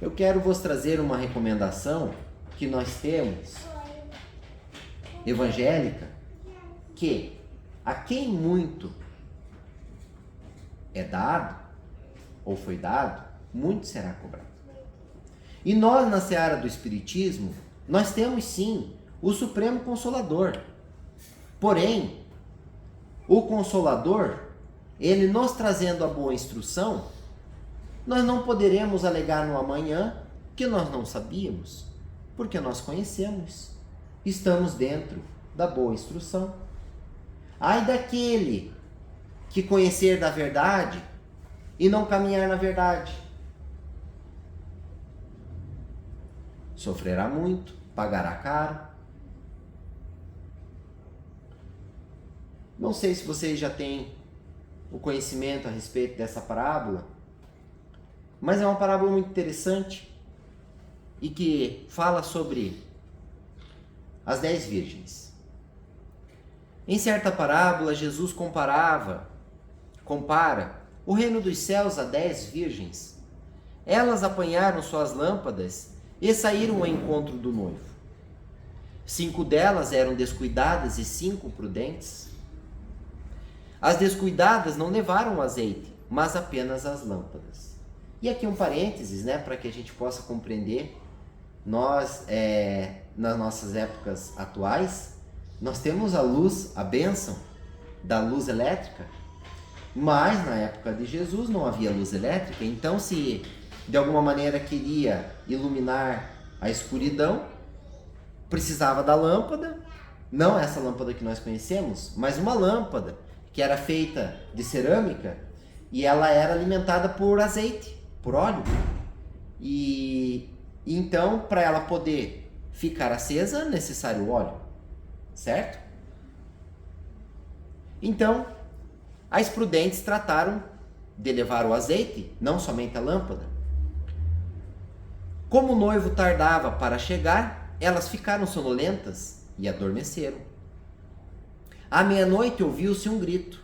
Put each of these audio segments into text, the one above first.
Eu quero vos trazer uma recomendação que nós temos, evangélica, que a quem muito é dado, ou foi dado, muito será cobrado. E nós, na seara do Espiritismo, nós temos sim o Supremo Consolador. Porém, o Consolador, ele nos trazendo a boa instrução, nós não poderemos alegar no amanhã que nós não sabíamos, porque nós conhecemos, estamos dentro da boa instrução. Ai daquele que conhecer da verdade e não caminhar na verdade. Sofrerá muito, pagará caro. Não sei se vocês já têm o conhecimento a respeito dessa parábola, mas é uma parábola muito interessante e que fala sobre as 10 virgens. Em certa parábola, Jesus compara o reino dos céus a 10 virgens. Elas apanharam suas lâmpadas e saíram ao encontro do noivo. 5 delas eram descuidadas e 5 prudentes. As descuidadas não levaram azeite, mas apenas as lâmpadas. E aqui um parênteses, né, para que a gente possa compreender. Nós, nas nossas épocas atuais, nós temos a luz, a bênção da luz elétrica, mas na época de Jesus não havia luz elétrica. Então, se de alguma maneira queria iluminar a escuridão, precisava da lâmpada, não essa lâmpada que nós conhecemos, mas uma lâmpada que era feita de cerâmica e ela era alimentada por azeite, por óleo. E então, para ela poder ficar acesa, é necessário óleo, certo? Então, as prudentes trataram de levar o azeite, não somente a lâmpada. Como o noivo tardava para chegar, elas ficaram sonolentas e adormeceram. À meia-noite ouviu-se um grito: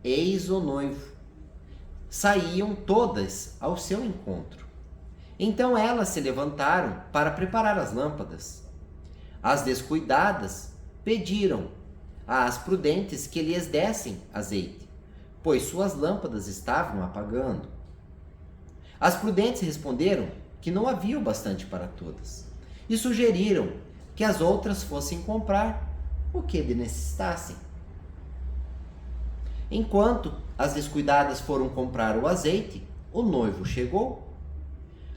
eis o noivo. Saíam todas ao seu encontro. Então elas se levantaram para preparar as lâmpadas. As descuidadas pediram às prudentes que lhes dessem azeite, pois suas lâmpadas estavam apagando. As prudentes responderam que não havia o bastante para todas e sugeriram que as outras fossem comprar o que necessitassem. Enquanto as descuidadas foram comprar o azeite, o noivo chegou.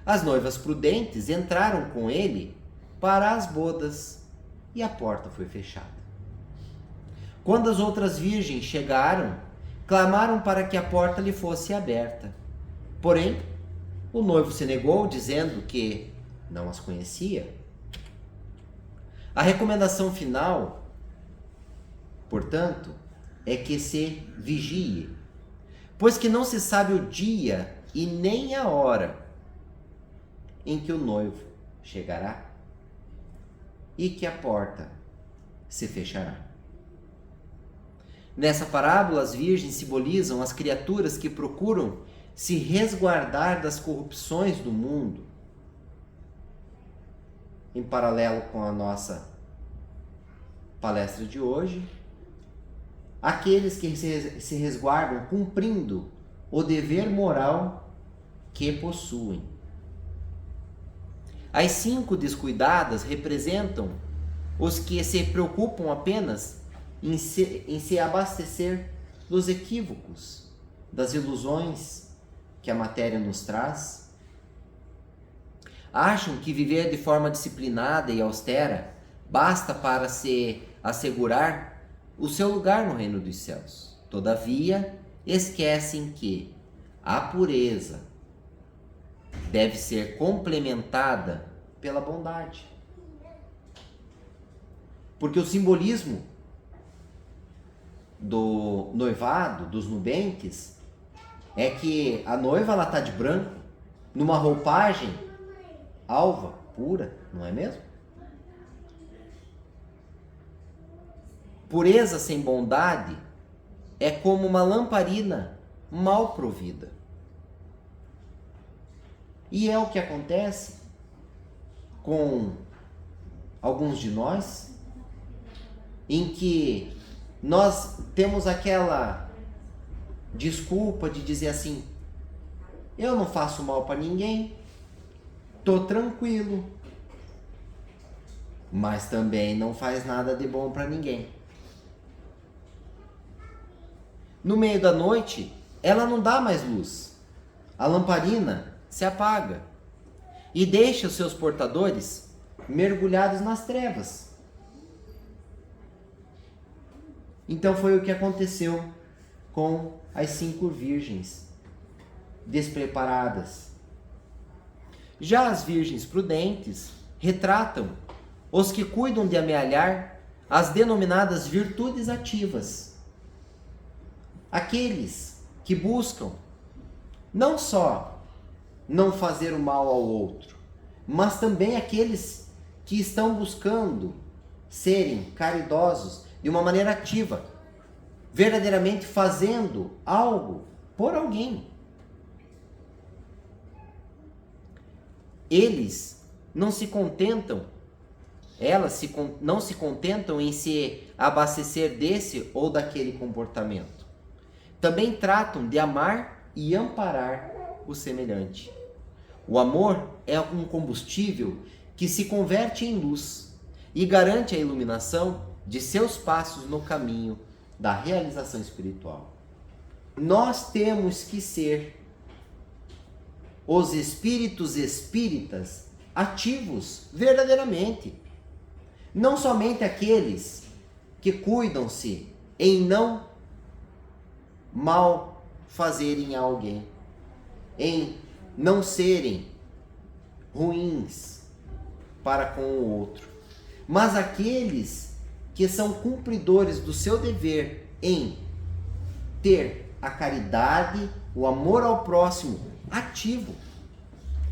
As noivas prudentes entraram com ele para as bodas e a porta foi fechada. Quando as outras virgens chegaram, clamaram para que a porta lhe fosse aberta. Porém, o noivo se negou, dizendo que não as conhecia. A recomendação final, portanto, é que se vigie, pois que não se sabe o dia e nem a hora em que o noivo chegará e que a porta se fechará. Nessa parábola, as virgens simbolizam as criaturas que procuram se resguardar das corrupções do mundo. Em paralelo com a nossa palestra de hoje, aqueles que se resguardam cumprindo o dever moral que possuem. As 5 descuidadas representam os que se preocupam apenas em se abastecer dos equívocos, das ilusões que a matéria nos traz. Acham que viver de forma disciplinada e austera basta para se assegurar o seu lugar no reino dos céus. Todavia, esquecem que a pureza deve ser complementada pela bondade. Porque o simbolismo do noivado, dos nubentes, é que a noiva ela está de branco, numa roupagem alva, pura, não é mesmo? Pureza sem bondade é como uma lamparina mal provida. E é o que acontece com alguns de nós, em que nós temos aquela desculpa de dizer assim: eu não faço mal para ninguém, tô tranquilo, mas também não faz nada de bom para ninguém. No meio da noite, ela não dá mais luz. A lamparina se apaga e deixa os seus portadores mergulhados nas trevas. Então foi o que aconteceu com as 5 virgens despreparadas. Já as virgens prudentes retratam os que cuidam de amealhar as denominadas virtudes ativas. Aqueles que buscam não só não fazer o mal ao outro, mas também aqueles que estão buscando serem caridosos de uma maneira ativa, verdadeiramente fazendo algo por alguém. Eles não se contentam, não se contentam em se abastecer desse ou daquele comportamento. Também tratam de amar e amparar o semelhante. O amor é um combustível que se converte em luz e garante a iluminação de seus passos no caminho da realização espiritual. Nós temos que ser os espíritos espíritas ativos verdadeiramente. Não somente aqueles que cuidam-se em não mal fazerem a alguém, em não serem ruins para com o outro, mas aqueles que são cumpridores do seu dever em ter a caridade, o amor ao próximo ativo,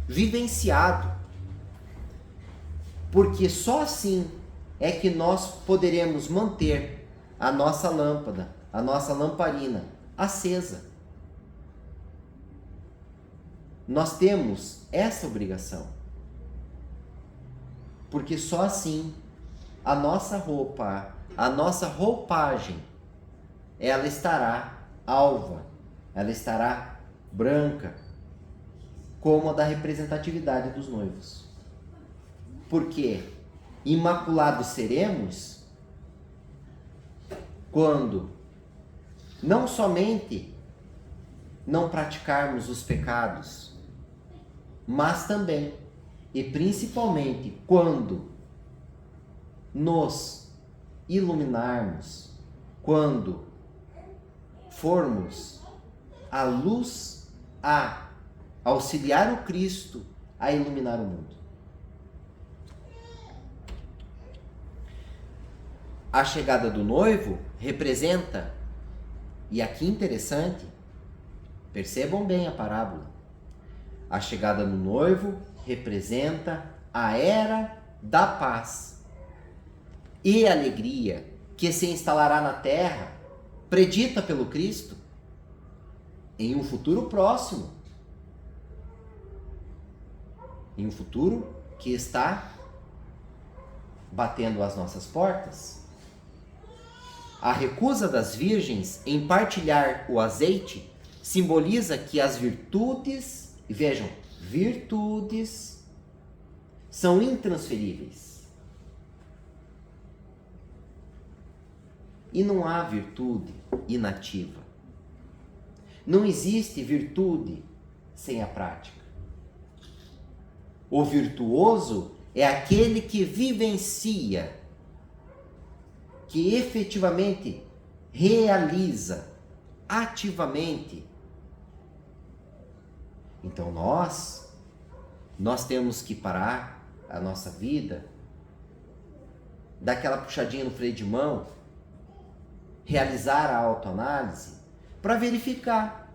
vivenciado. Porque só assim é que nós poderemos manter a nossa lâmpada, a nossa lamparina acesa. Nós temos essa obrigação. Porque só assim a nossa roupa, a nossa roupagem, ela estará alva, ela estará branca, como a da representatividade dos noivos. Porque imaculados seremos quando não somente não praticarmos os pecados, mas também e principalmente quando nos iluminarmos, quando formos a luz a auxiliar o Cristo a iluminar o mundo. A chegada do noivo representa, e aqui interessante, percebam bem a parábola, a chegada do noivo representa a era da paz e alegria que se instalará na terra, predita pelo Cristo, em um futuro próximo, em um futuro que está batendo às nossas portas. A recusa das virgens em partilhar o azeite simboliza que as virtudes, e vejam, virtudes são intransferíveis. E não há virtude inativa. Não existe virtude sem a prática. O virtuoso é aquele que vivencia, que efetivamente realiza ativamente. Então nós temos que parar a nossa vida, dar aquela puxadinha no freio de mão, realizar a autoanálise para verificar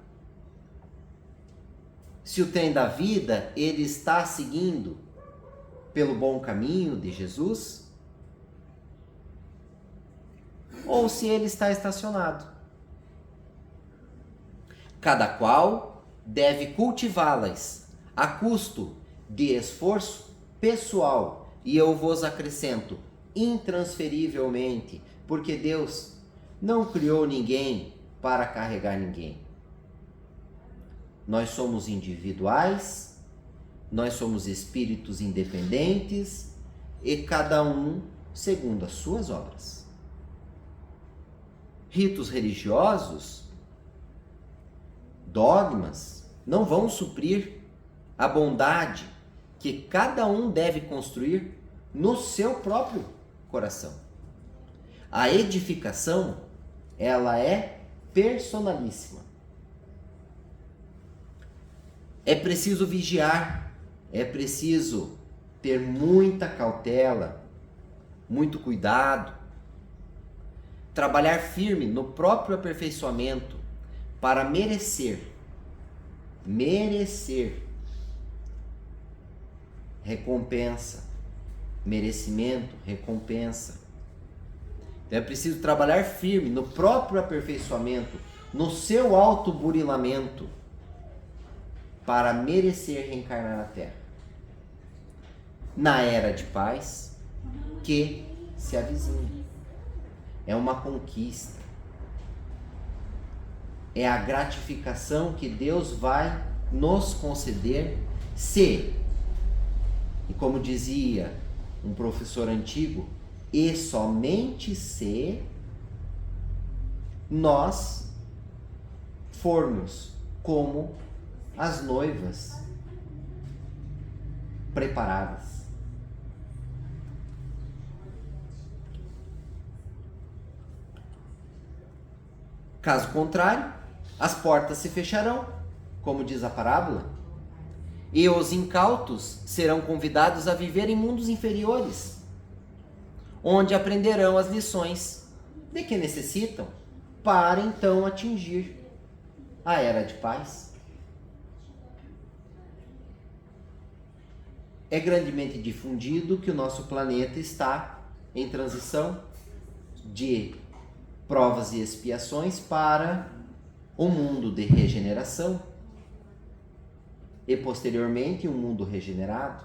se o trem da vida ele está seguindo pelo bom caminho de Jesus ou se ele está estacionado. Cada qual deve cultivá-las a custo de esforço pessoal, e eu vos acrescento, intransferivelmente, porque Deus não criou ninguém para carregar ninguém. Nós somos individuais, nós somos espíritos independentes e cada um segundo as suas obras. Ritos religiosos, dogmas, não vão suprir a bondade que cada um deve construir no seu próprio coração. A edificação, ela é personalíssima. É preciso vigiar, é preciso ter muita cautela, muito cuidado, trabalhar firme no próprio aperfeiçoamento para merecer recompensa, merecimento, recompensa. Então é preciso trabalhar firme no próprio aperfeiçoamento, no seu autoburilamento, para merecer reencarnar na Terra. Na era de paz que se avizinha. É uma conquista. É a gratificação que Deus vai nos conceder se, e como dizia um professor antigo, e somente se nós formos como as noivas preparadas. Caso contrário, as portas se fecharão, como diz a parábola, e os incautos serão convidados a viver em mundos inferiores, onde aprenderão as lições de que necessitam para então atingir a era de paz. É grandemente difundido que o nosso planeta está em transição de provas e expiações para o mundo de regeneração e posteriormente um mundo regenerado.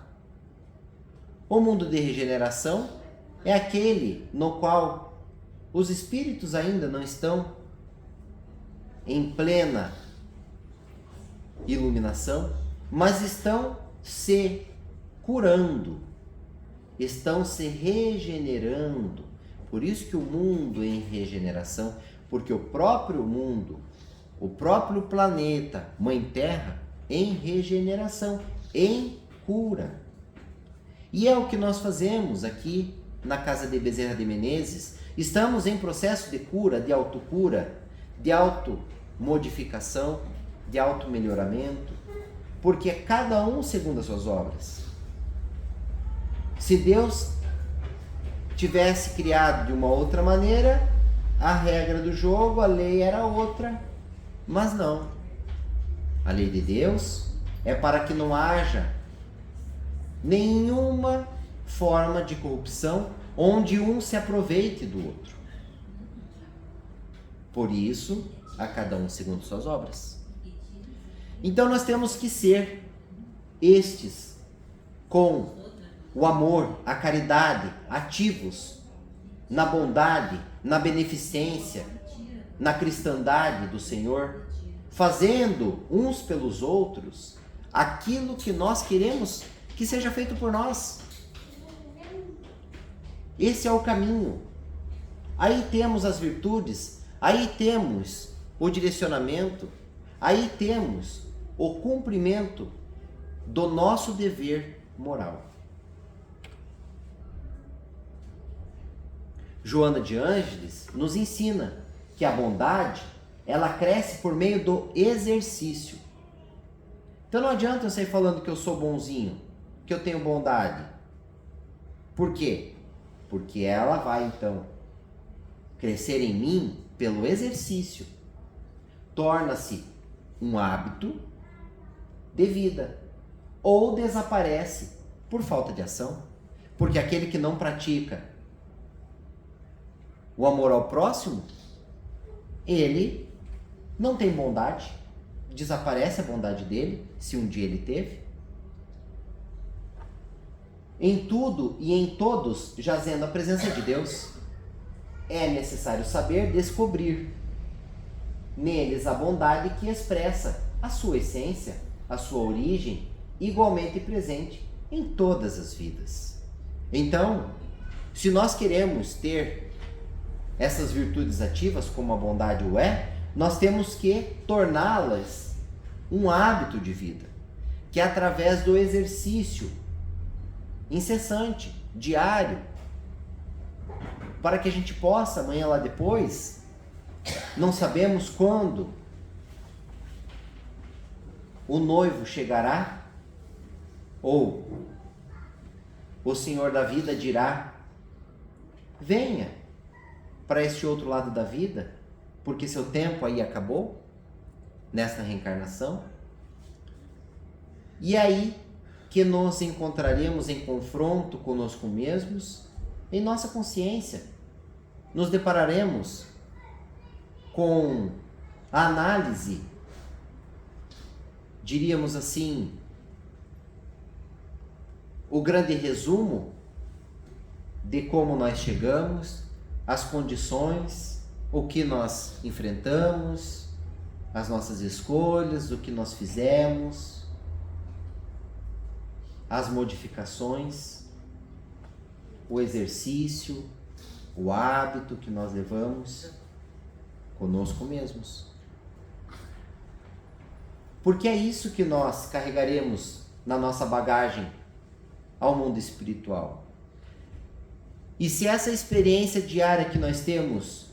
O mundo de regeneração é aquele no qual os espíritos ainda não estão em plena iluminação, mas estão se curando, estão se regenerando. Por isso que o mundo é em regeneração, porque o próprio mundo, o próprio planeta, Mãe Terra, em regeneração, em cura. E é o que nós fazemos aqui na Casa de Bezerra de Menezes. Estamos em processo de cura, de autocura, de automodificação, de automelhoramento, porque é cada um segundo as suas obras. Se Deus tivesse criado de uma outra maneira, a regra do jogo, a lei era outra, mas não. A lei de Deus é para que não haja nenhuma forma de corrupção onde um se aproveite do outro. Por isso, a cada um segundo suas obras. Então nós temos que ser estes com o amor, a caridade, ativos na bondade, na beneficência, na cristandade do Senhor, fazendo uns pelos outros aquilo que nós queremos que seja feito por nós. Esse é o caminho. Aí temos as virtudes, aí temos o direcionamento, aí temos o cumprimento do nosso dever moral. Joana de Ângeles nos ensina que a bondade, ela cresce por meio do exercício. Então não adianta eu sair falando que eu sou bonzinho, que eu tenho bondade. Por quê? Porque ela vai então crescer em mim pelo exercício. Torna-se um hábito de vida ou desaparece por falta de ação. Porque aquele que não pratica o amor ao próximo, ele não tem bondade, desaparece a bondade dele, se um dia ele teve. em tudo e em todos jazendo a presença de Deus. É necessário saber descobrir neles a bondade que expressa a sua essência, a sua origem, igualmente presente em todas as vidas. Então, se nós queremos ter essas virtudes ativas, como a bondade o é, nós temos que torná-las um hábito de vida, que é através do exercício incessante, diário, para que a gente possa, amanhã lá depois, não sabemos quando o noivo chegará, ou o Senhor da vida dirá: venha para este outro lado da vida, porque seu tempo aí acabou, nesta reencarnação. E aí que nos encontraremos em confronto conosco mesmos, em nossa consciência. Nos depararemos com a análise, diríamos assim, o grande resumo de como nós chegamos, as condições, o que nós enfrentamos, as nossas escolhas, o que nós fizemos, as modificações, o exercício, o hábito que nós levamos conosco mesmos. Porque é isso que nós carregaremos na nossa bagagem ao mundo espiritual. E se essa experiência diária que nós temos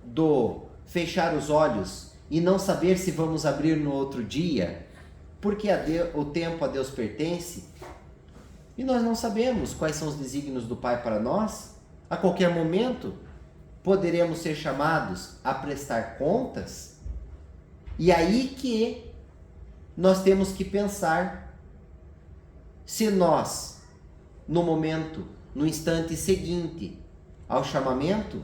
do fechar os olhos e não saber se vamos abrir no outro dia, porque o tempo a Deus pertence, e nós não sabemos quais são os desígnios do Pai para nós, a qualquer momento poderemos ser chamados a prestar contas, e aí que nós temos que pensar se nós, no momento, no instante seguinte ao chamamento,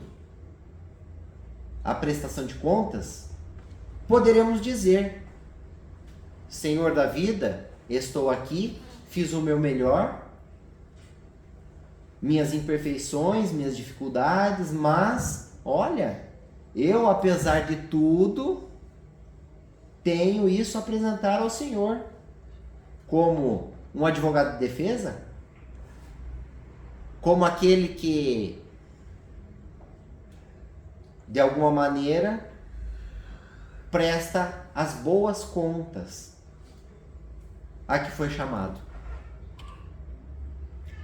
à prestação de contas, poderemos dizer: Senhor da vida, estou aqui, fiz o meu melhor, minhas imperfeições, minhas dificuldades, mas, olha, eu, apesar de tudo, tenho isso a apresentar ao Senhor, como um advogado de defesa, como aquele que, de alguma maneira, presta as boas contas a que foi chamado.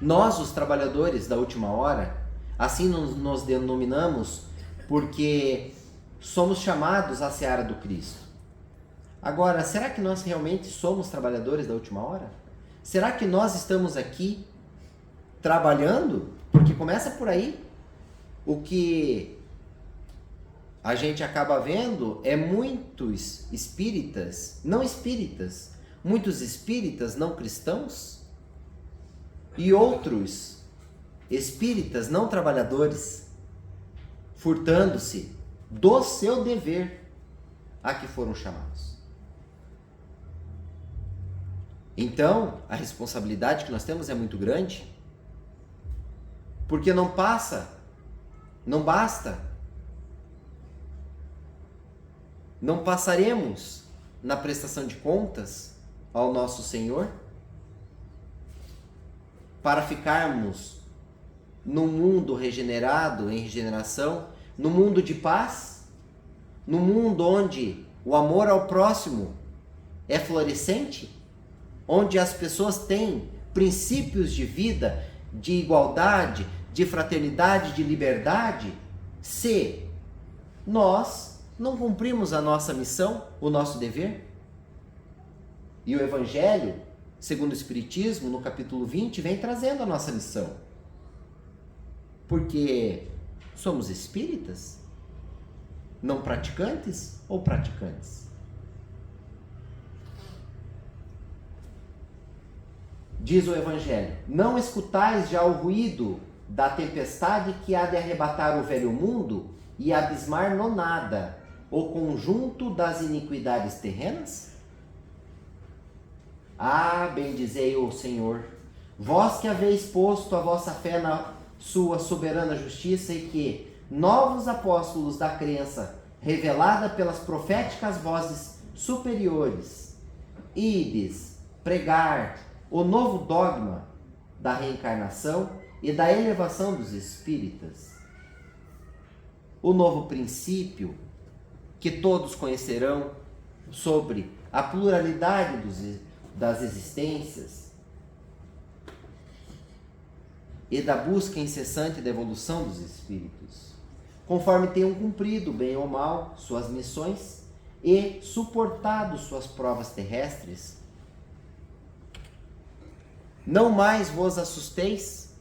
Nós, os trabalhadores da última hora, assim nos denominamos porque somos chamados à seara do Cristo. Agora, será que nós realmente somos trabalhadores da última hora? Será que nós estamos aqui trabalhando? Porque começa por aí. O que a gente acaba vendo é muitos espíritas, muitos espíritas não cristãos e outros espíritas não trabalhadores furtando-se do seu dever a que foram chamados. Então, a responsabilidade que nós temos é muito grande, porque não basta, não passaremos na prestação de contas ao nosso Senhor para ficarmos num mundo regenerado, em regeneração, num mundo de paz, num mundo onde o amor ao próximo é florescente, onde as pessoas têm princípios de vida, de igualdade, de fraternidade, de liberdade, se nós não cumprimos a nossa missão, o nosso dever. E o Evangelho, segundo o Espiritismo, no capítulo 20, vem trazendo a nossa missão. Porque somos espíritas? Não praticantes ou praticantes? Diz o Evangelho: não escutais já o ruído da tempestade que há de arrebatar o velho mundo e abismar no nada o conjunto das iniquidades terrenas? Ah, bendizei o Senhor, Vós que haveis posto a vossa fé na sua soberana justiça e que novos apóstolos da crença, revelada pelas proféticas vozes superiores, ides pregar o novo dogma da reencarnação e da elevação dos espíritas, o novo princípio que todos conhecerão sobre a pluralidade das existências e da busca incessante da evolução dos espíritos, conforme tenham cumprido, bem ou mal, suas missões e suportado suas provas terrestres. Não mais vos assusteis,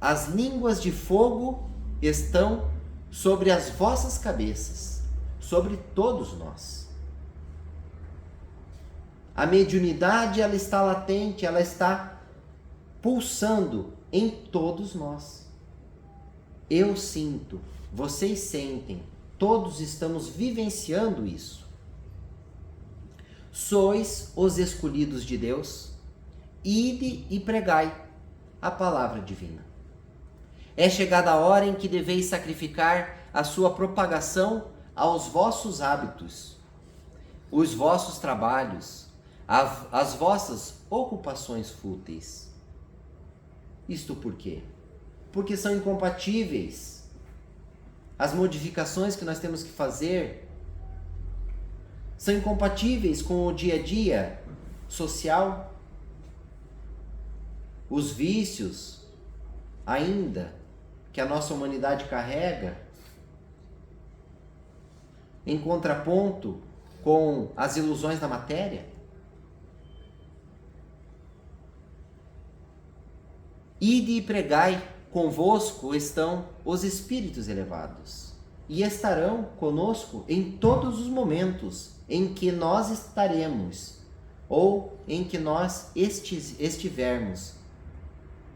as línguas de fogo estão sobre as vossas cabeças, sobre todos nós. A mediunidade, ela está latente, ela está pulsando em todos nós. Eu sinto, vocês sentem, todos estamos vivenciando isso. Sois os escolhidos de Deus, ide e pregai a palavra divina. É chegada a hora em que deveis sacrificar a sua propagação aos vossos hábitos, os vossos trabalhos, as vossas ocupações fúteis. Isto por quê? Porque são incompatíveis. As modificações que nós temos que fazer são incompatíveis com o dia a dia social. Os vícios ainda que a nossa humanidade carrega, em contraponto com as ilusões da matéria. Ide e pregai, convosco estão os espíritos elevados, e estarão conosco em todos os momentos em que nós estaremos, ou em que nós estivermos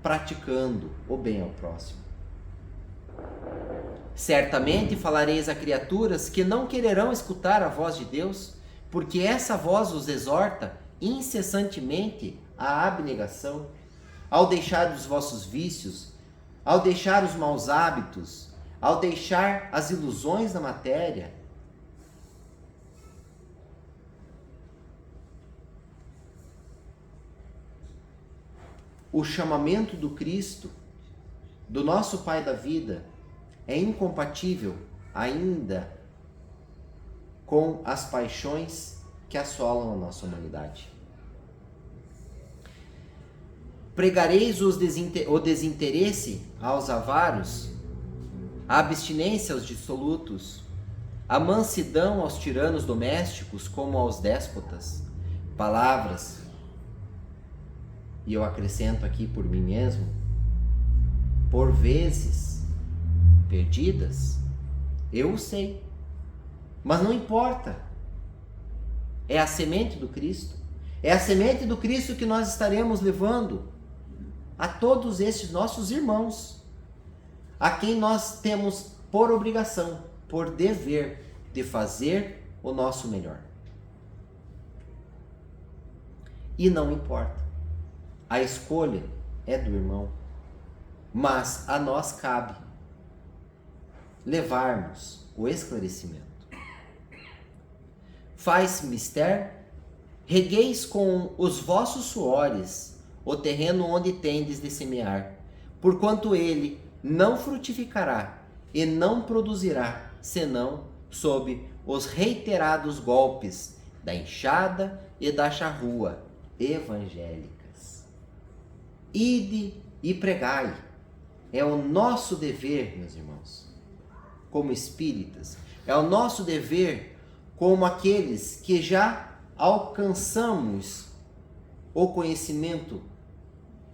praticando o bem ao próximo. Certamente falareis a criaturas que não quererão escutar a voz de Deus, porque essa voz os exorta incessantemente à abnegação, ao deixar os vossos vícios, ao deixar os maus hábitos, ao deixar as ilusões da matéria. O chamamento do Cristo, do nosso Pai da vida, é incompatível ainda com as paixões que assolam a nossa humanidade. Pregareis o desinteresse aos avaros, a abstinência aos dissolutos, a mansidão aos tiranos domésticos como aos déspotas. Palavras, e eu acrescento aqui por mim mesmo, por vezes perdidas, eu o sei, mas não importa. É a semente do Cristo, é a semente do Cristo que nós estaremos levando a todos estes nossos irmãos, a quem nós temos por obrigação, por dever de fazer o nosso melhor. E não importa, a escolha é do irmão, mas a nós cabe levarmos o esclarecimento. Faz mister, regueis com os vossos suores o terreno onde tendes de semear, porquanto ele não frutificará e não produzirá, senão sob os reiterados golpes da enxada e da charrua evangélicas. Ide e pregai. É o nosso dever, meus irmãos, como espíritas, é o nosso dever como aqueles que já alcançamos o conhecimento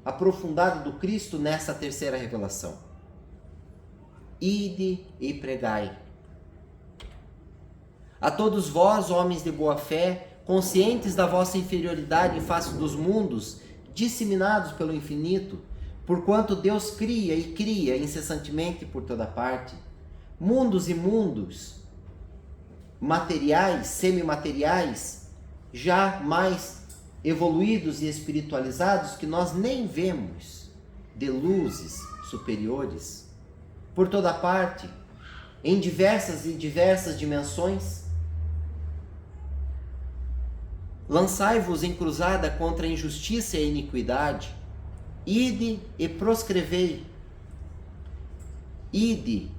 aprofundado do Cristo nessa terceira revelação. Ide e pregai. A todos vós, homens de boa fé, conscientes da vossa inferioridade em face dos mundos, disseminados pelo infinito, porquanto Deus cria e cria incessantemente por toda parte, mundos e mundos, materiais, semimateriais, jamais evoluídos e espiritualizados que nós nem vemos, de luzes superiores, por toda parte, em diversas e diversas dimensões. Lançai-vos em cruzada contra a injustiça e a iniquidade. Ide e proscrevei. Ide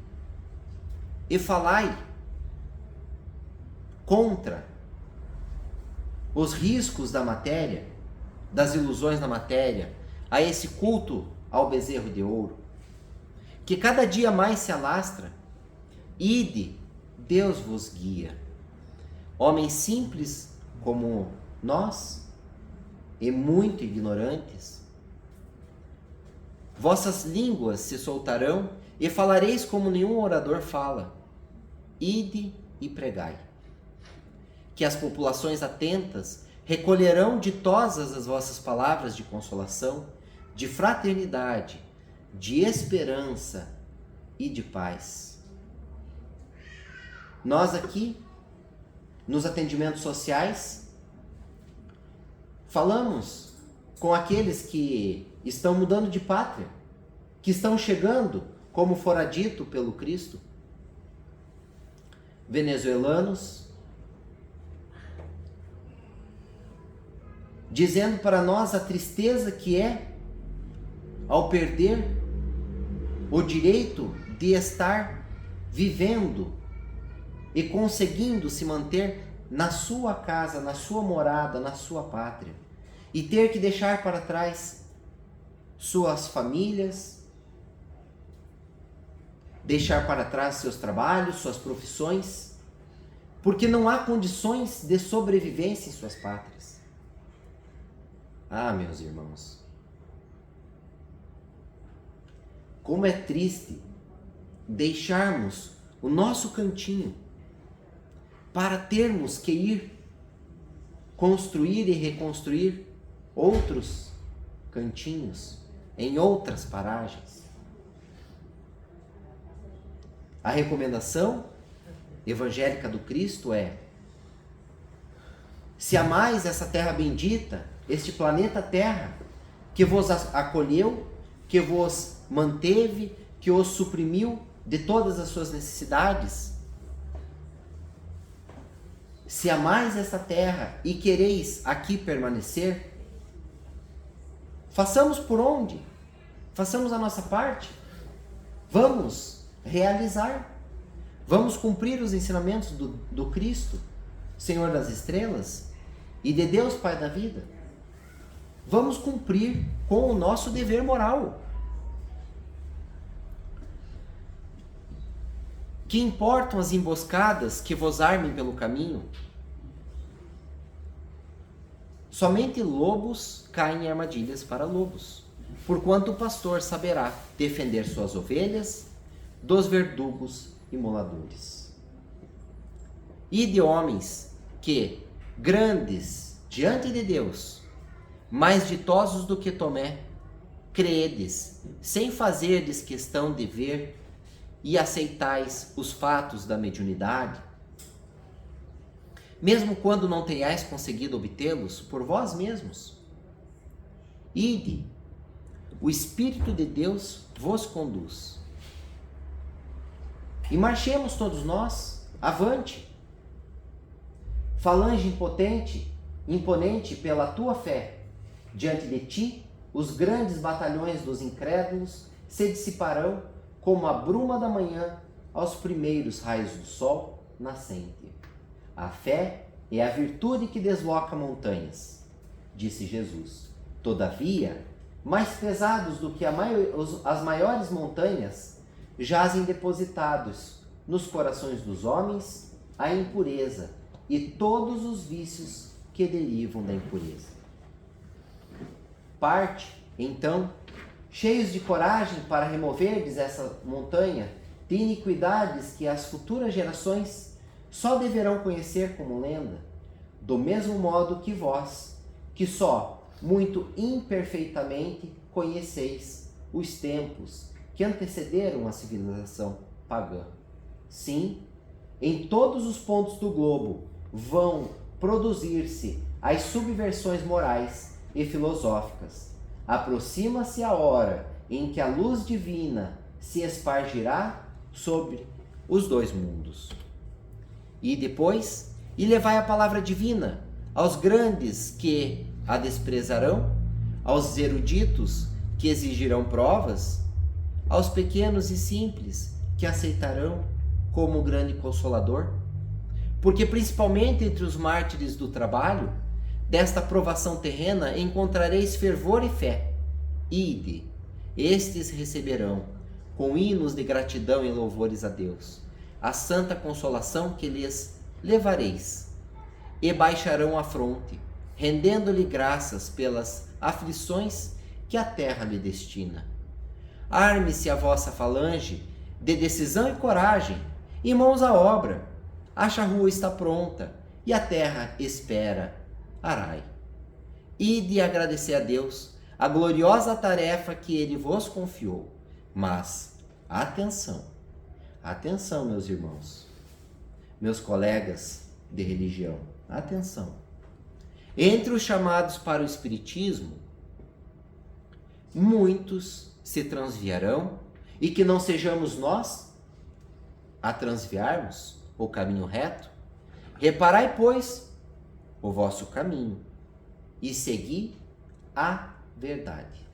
e falai contra os riscos da matéria, das ilusões da matéria, a esse culto ao bezerro de ouro, que cada dia mais se alastra. Ide, Deus vos guia. Homens simples como nós, e muito ignorantes, vossas línguas se soltarão e falareis como nenhum orador fala. Ide e pregai. Que as populações atentas recolherão ditosas as vossas palavras de consolação, de fraternidade, de esperança e de paz. Nós aqui, nos atendimentos sociais, falamos com aqueles que estão mudando de pátria, que estão chegando, como fora dito pelo Cristo, venezuelanos, dizendo para nós a tristeza que é ao perder o direito de estar vivendo e conseguindo se manter na sua casa, na sua morada, na sua pátria, e ter que deixar para trás suas famílias, deixar para trás seus trabalhos, suas profissões, porque não há condições de sobrevivência em suas pátrias. Ah, meus irmãos, como é triste deixarmos o nosso cantinho para termos que ir construir e reconstruir outros cantinhos em outras paragens. A recomendação evangélica do Cristo é: se amais essa terra bendita, este planeta Terra, que vos acolheu, que vos manteve, que os suprimiu de todas as suas necessidades, se amais essa terra e quereis aqui permanecer, façamos por onde? Façamos a nossa parte. Vamos realizar. Vamos cumprir os ensinamentos do Cristo, Senhor das estrelas, e de Deus Pai da vida. Vamos cumprir com o nosso dever moral. Que importam as emboscadas que vos armem pelo caminho? Somente lobos caem em armadilhas para lobos, porquanto o pastor saberá defender suas ovelhas dos verdugos e moladores. E de homens que, grandes diante de Deus, mais ditosos do que Tomé, credes, sem fazerdes questão de ver, e aceitais os fatos da mediunidade, mesmo quando não tenhais conseguido obtê-los por vós mesmos. Ide, o Espírito de Deus vos conduz. E marchemos todos nós, avante. Falange imponente pela tua fé, diante de ti, os grandes batalhões dos incrédulos se dissiparão como a bruma da manhã aos primeiros raios do sol nascente. A fé é a virtude que desloca montanhas, disse Jesus. Todavia, mais pesados do que as maiores montanhas, jazem depositados nos corações dos homens a impureza e todos os vícios que derivam da impureza. Parte, então, cheios de coragem para removerdes essa montanha de iniquidades que as futuras gerações só deverão conhecer como lenda, do mesmo modo que vós, que só muito imperfeitamente conheceis os tempos que antecederam a civilização pagã. Sim, em todos os pontos do globo vão produzir-se as subversões morais e filosóficas. Aproxima-se a hora em que a luz divina se espargirá sobre os dois mundos. E depois, e levai a palavra divina aos grandes que a desprezarão, aos eruditos que exigirão provas, aos pequenos e simples que aceitarão como grande consolador. Porque principalmente entre os mártires do trabalho, desta provação terrena encontrareis fervor e fé. Ide, estes receberão, com hinos de gratidão e louvores a Deus, a santa consolação que lhes levareis, e baixarão a fronte, rendendo-lhe graças pelas aflições que a terra lhe destina. Arme-se a vossa falange de decisão e coragem, e mãos à obra. A charrua está pronta, e a terra espera. Arai. Ide agradecer a Deus a gloriosa tarefa que Ele vos confiou. Mas, atenção, atenção, meus irmãos, meus colegas de religião, atenção. Entre os chamados para o Espiritismo, muitos se transviarão, e que não sejamos nós a transviarmos o caminho reto. Reparai, pois, o vosso caminho, e segui a verdade.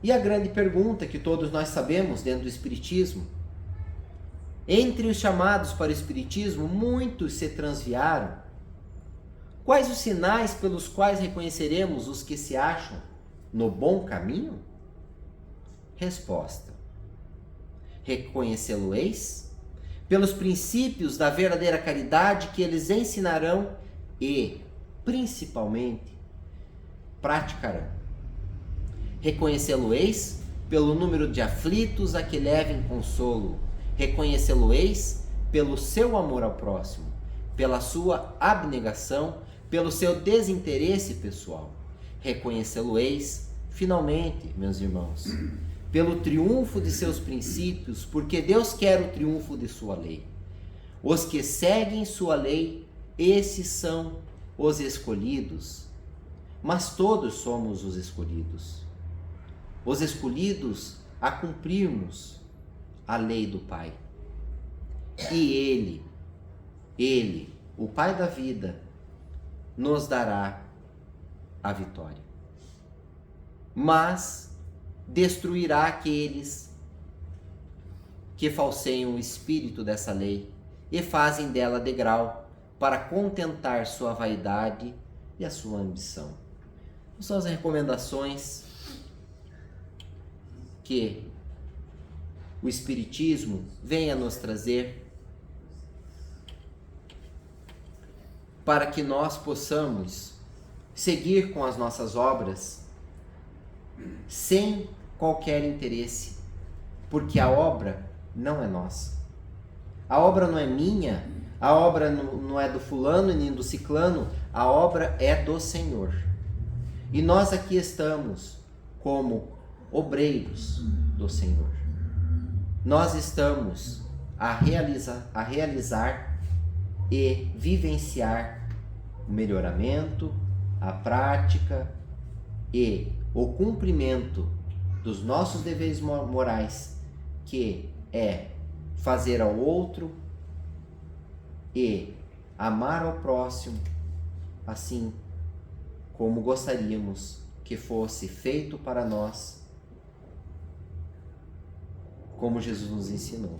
E a grande pergunta que todos nós sabemos dentro do Espiritismo: entre os chamados para o Espiritismo, muitos se transviaram. Quais os sinais pelos quais reconheceremos os que se acham no bom caminho? Resposta: reconhecê-lo-eis pelos princípios da verdadeira caridade que eles ensinarão e, principalmente, praticarão. Reconhecê-lo-eis pelo número de aflitos a que levem consolo. Reconhecê-lo-eis pelo seu amor ao próximo, pela sua abnegação, pelo seu desinteresse pessoal. Reconhecê-lo-eis, finalmente, meus irmãos, pelo triunfo de seus princípios, porque Deus quer o triunfo de sua lei. Os que seguem sua lei, esses são os escolhidos. Mas todos somos os escolhidos. Os escolhidos a cumprirmos a lei do Pai. E Ele, o Pai da vida, nos dará a vitória. Mas destruirá aqueles que falseiam o espírito dessa lei e fazem dela degrau para contentar sua vaidade e a sua ambição. São as recomendações que o Espiritismo vem a nos trazer para que nós possamos seguir com as nossas obras sem qualquer interesse, porque a obra não é nossa. A obra não é minha, a obra não é do fulano nem do ciclano, a obra é do Senhor. E nós aqui estamos como obreiros do Senhor. Nós estamos a realizar e vivenciar o melhoramento, a prática e o cumprimento dos nossos deveres morais, que é fazer ao outro e amar ao próximo, assim como gostaríamos que fosse feito para nós, como Jesus nos ensinou.